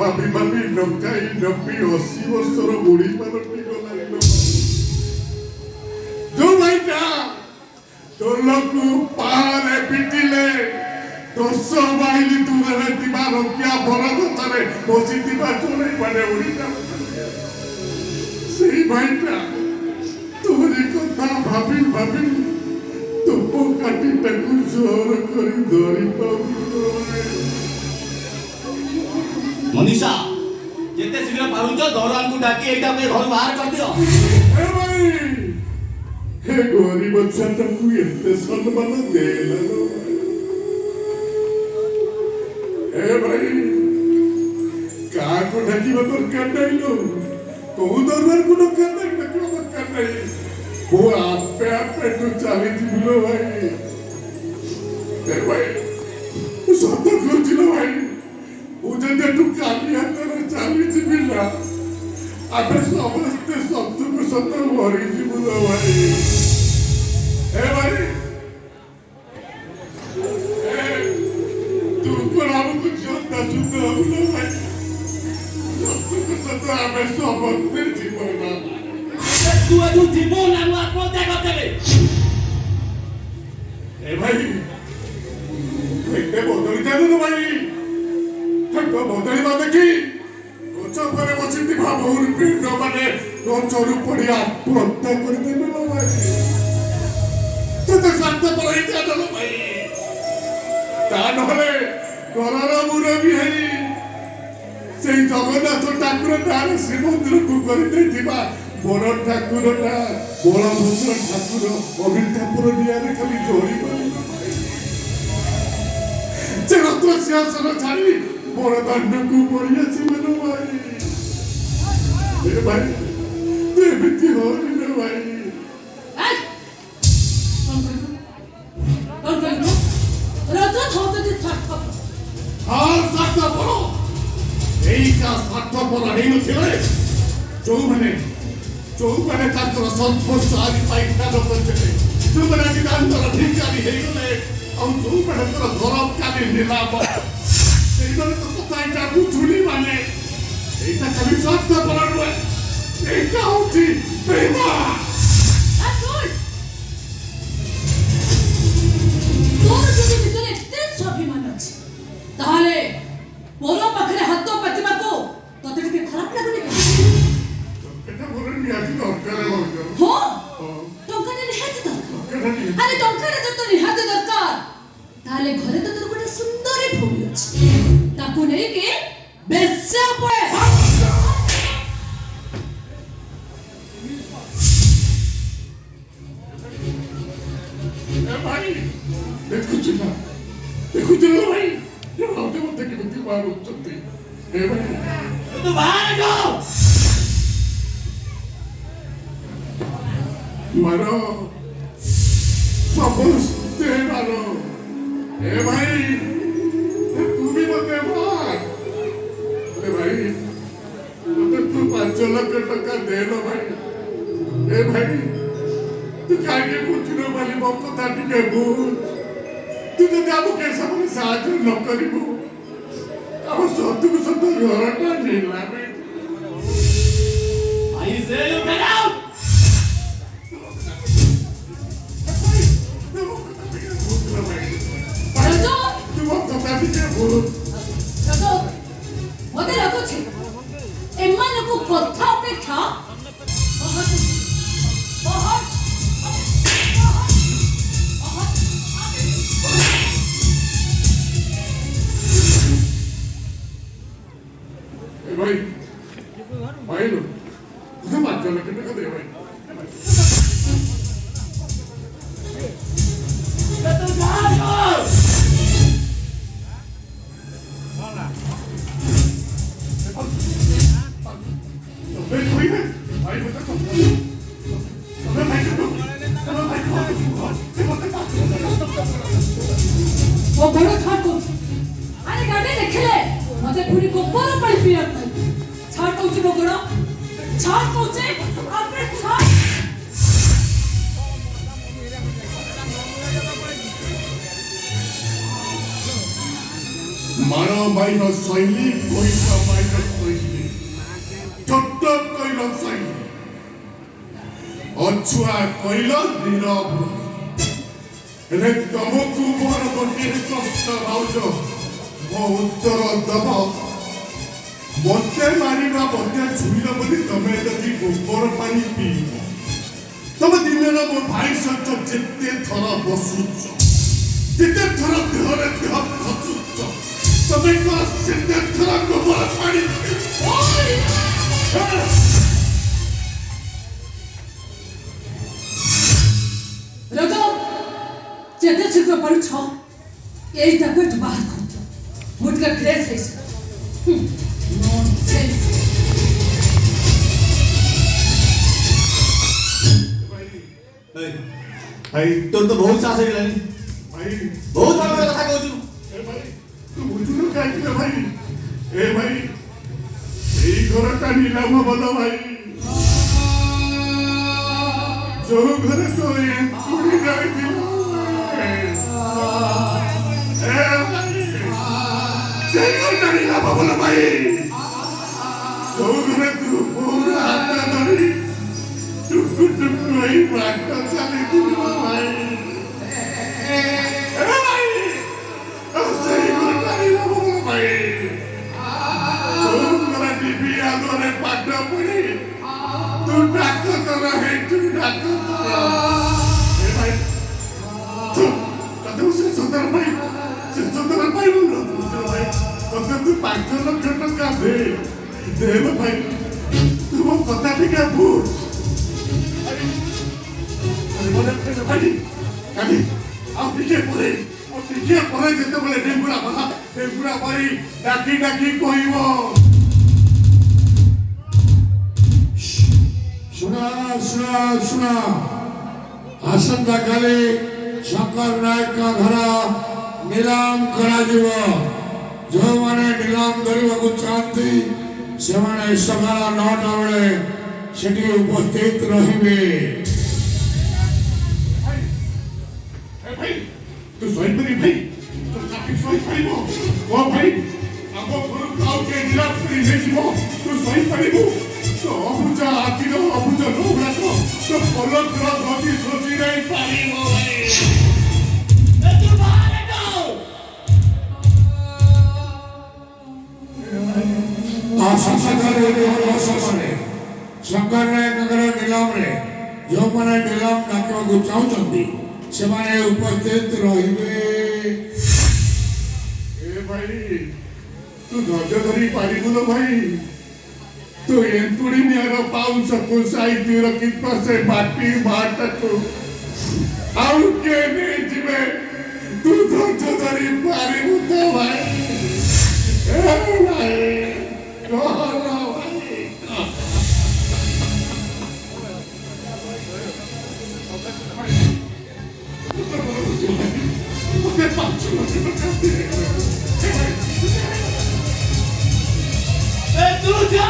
भाभी भाभी नकाई नपी 80 वर्षर बुढ़ी पालटी गलानी जो भाईटा तोलकू पारे पिटिले दस माइल दूर रखिया भर गचारे बसी चोरे मैंने उड़ी से भाईटा तोरी कथा भाभी भाभी तुम काटी टाकू जोर करी धरी पाऊ मनीषा जेते शीघ्र पारुच दौरान को डाकी एटा पे घर बाहर कर दियो ए भाई हे गरीब छाटा को एते सम्मान देला लो ए भाई का को ढाकी बतर काटाई लो को दरबार को काटाई ना क्यों काटाई वो आपे आपे तो चाली दिलो भाई ए भाई सत करथिलो भाई उजे तू काली हाथ चाली जीविला आबे समस्ते सत्य को सत्य मरी जीवलो भाई ए भाई तू को हमको जोता सुंदर होलो भाई सत्य को सत्य आबे समस्ते जीवना तू अजू जीवन आनु आत्महत्या करते ए भाई बदली जाए तो भाई बदली देखी गच पर बसी बहुर पिंड मैंने गचर पड़ी आत्महत्या करदेल भाई शांत पर भाई ता नहले घर मुरबी है से जगन्नाथ ठाकुर तार श्रीमंदिर को कर बड़ ठाकुरटा बलभद्र ठाकुर अभितापुर निआरे खाली जोड़ी से रत्न सिंहासन छाड़ी बड़ दांड को पड़ी आसो भाई ए भाई तू एमती होनी भाई हाँ स्वार्थपर এইটা স্বার্থপর ହେଇନଥିଲେ ଯୋଉମାନେ ସର୍ବସ୍ୱ ଆଜି ପାଇଖାନା କରିଥିଲେ ଯୋଉମାନେ ଆଜି ଦାନ୍ତର ଭିକାରୀ ହେଇଗଲେ ଆଉ ଯୋଉମାନଙ୍କର ଧରମକାରୀ ନିଲାମ ସେଇମାନଙ୍କ କଥା ଏଇଟା ବୁଝୁନି ମାନେ ଏଇଟା ଖାଲି ସ୍ୱାର୍ଥପର ନୁହେଁ ଏଇଟା ହଉଛି ପ୍ରେମ ତୋର ଯଦି ଭିତରେ ଏତେ ସ୍ୱାଭିମାନ ଅଛି ତାହେଲେ ମୋର ପାଖରେ ହାତ ପାତିବାକୁ ତତେ ଟିକେ ଖରାପ ଲାଗୁନି এটা বলে নিয়াতি দরকার ହଁ ଟଙ୍କାଟା ନିହାତି ଦରକାର ଆରେ ଟଙ୍କାଟା ତ ନିହାତି ଦରକାର ତାହେଲେ ଘରେ ତ ତୋର ଗୋଟେ ସୁନ୍ଦର ଭଉଣୀ ଅଛି ତାକୁ ନେଇକି ବେଶ୍ୟା ପଳେ ଭାଇ ଦେଖୁଛୁ ନା ଭାଇ ଭାଉଜ ମତେ କେମିତି ମାରୁଛନ୍ତି ଏ ଭାଇ तू बाहर जाओ मारो समस्ते मारो ए भाई तू भी मते मार ए भाई मते तू 5 लाख टका दे लो भाई ए भाई तू काहे बुझिनो वाली मो कथा टिके बुझ तू जदि आबो कैसा मने साहाय्य न करिबो अब सत्य को सत्य घरटा नेला बे I say you get out ମତେ ଲାଗୁଛି ଏମାନଙ୍କୁ କଥା ଅପେକ୍ଷା भाई भाई लो तुझे 5 लाख टका दे भाई तू बाहर जाओ कोई है भाई बता तो भाई वो बड़ा छाट को अरे गाड़ी देखले मते पूरी गोबर पड़ी पिया छाट कोची बगड़ा छाट कोचे आपने छाट मारो भाई नो शैली कोई का भाई କହିଲ ନୀରବ ହେଲେ ତମକୁ ମୋର ଗୋଟିଏ ପ୍ରଶ୍ନ ଭାଉଜ ମୋ ଉତ୍ତର ଦବ ମତେ ମାରିବା ମତେ ଛୁଇଁଲ ବୋଲି ତମେ ଯଦି ଗୋବର ପାଣି ପିଇବ ତମେ ଦିନରେ ମୋ ଭାଇ ସହିତ ଯେତେ ଥର ବସୁଛ ଯେତେ ଥର ଦେହରେ ଦେହ ଖସୁଛ ତମେ କଣ ସେତେ ଥର ଗୋବର ପାଣି ରଜ ଯେତେ ଶୀଘ୍ର ପାରୁଛ ଏଇଟାକୁ ଏଠୁ ବାହାର କରିଦିଅ ମୁଁ ଟିକେ ଫ୍ରେଶ ହେଇସି ନନ୍ସେନ୍ସ ଭାଇ ତୋର ତ ବହୁତ ସାହସ ହେଇଗଲାଣି ଭାଇ ବହୁତ ଭଲ ଭଲ କଥା କହୁଛୁ ଏ ଭାଇ ତୁ ବୁଝୁନୁ କାହିଁକି ଭାଇ ଏ ଭାଇ ଏଇ ଘରଟା ନିଲାମ ଭଲ ଭାଇ ଯୋଉ ଘରେ ତୋ ଏନ୍ତୁଡ଼ି ଯାଇଥିଲ ସେଇ ଘରଟା ନିଲାମ ଭଲ ଭାଇ ଯୋଉ ଘରେ ତୁ ପୁରା ହାତ ଧରି ଟୁକୁ ଟୁକୁ ହେଇ ବାଟ ଚାଲିଥିଲ ଭାଇ ସେଇ ଘରଟା ନିଲାମ ଭଲ ଭାଇ ଯୋଉ ଘରେ ଟିଭି ଆଗରେ ପାଠ ପଢି ତୁ ଡାକ ତୋର ହେଇଛୁ ଡାକ ଏ ଭାଇ ତୁ ତତେ ସେ ସଦର ପାଇବୁ ନା ଭାଇ ତତେ ତୁ 5 ଲକ୍ଷ ଟଙ୍କା ଦେ ଭାଇ ତୁ ମୋ କଥା ଟିକେ ବୁଝ ଭାଇ କାଲି ଆଉ ଟିକେ ପରେ ଯେତେବେଳେ ଡେଙ୍ଗୁରା ଭାଇ ଡାକି କହିବ ଶୁଣ ଆସନ୍ତାକାଲି ଶଙ୍କର ନାୟକ ଘର ନିଲାମ କରାଯିବ ଯେଉଁମାନେ ନିଲାମ କରିବାକୁ ଚାହାନ୍ତି ସେମାନେ ସକାଳ 9ଟା ବେଳେ ସେଠି ଉପସ୍ଥିତ ରହିବେ ଭାଇ ତୁ ଶୋଇପାରିବି ଭାଇ ତୁ ଚାକିରି ଶୋଇପାରିବ ଓ ଭାଇ ଆମ ଘରକୁ ଆଉ କିଏ ନିଲାମ କରି ନେଇଯିବ ତୁ ଶୋଇପାରିବୁ ତ ଅବୁଝା ଆଖିର ଅବୁଝା ନୋଗୁଡ଼ାକ ତ ପଲକର ଗତି ଶୋଚି ନେଇ ପାରିବ ଶଙ୍କର ନାୟକଙ୍କର ନିଲାମରେ ଯେଉଁମାନେ ନିଲାମ ଡାକିବାକୁ ଚାହୁଁଛନ୍ତି ସେମାନେ ଉପସ୍ଥିତ ରହିବେ ଏ ଭାଇ ତୁ ଧୈର୍ଯ୍ୟ ଧରି ପାରିବୁ ନା ଭାଇ ତୁ ଏନ୍ତୁଡ଼ି ନିଆର ପାଉଁଶକୁ ସାଇତି ରଖିଥିବା ସେ ମାଟି ମାଟାକୁ ଆଉ କିଏ ନେଇଯିବେ ତୁ ଧୈର୍ଯ୍ୟ ଧରି ପାରିବୁ ତ ଭାଇ ଏ ଭାଇ କହ ଭାଇ ମୋତେ 5 ଲକ୍ଷ ଟଙ୍କା ଦେ ତୁ ଯା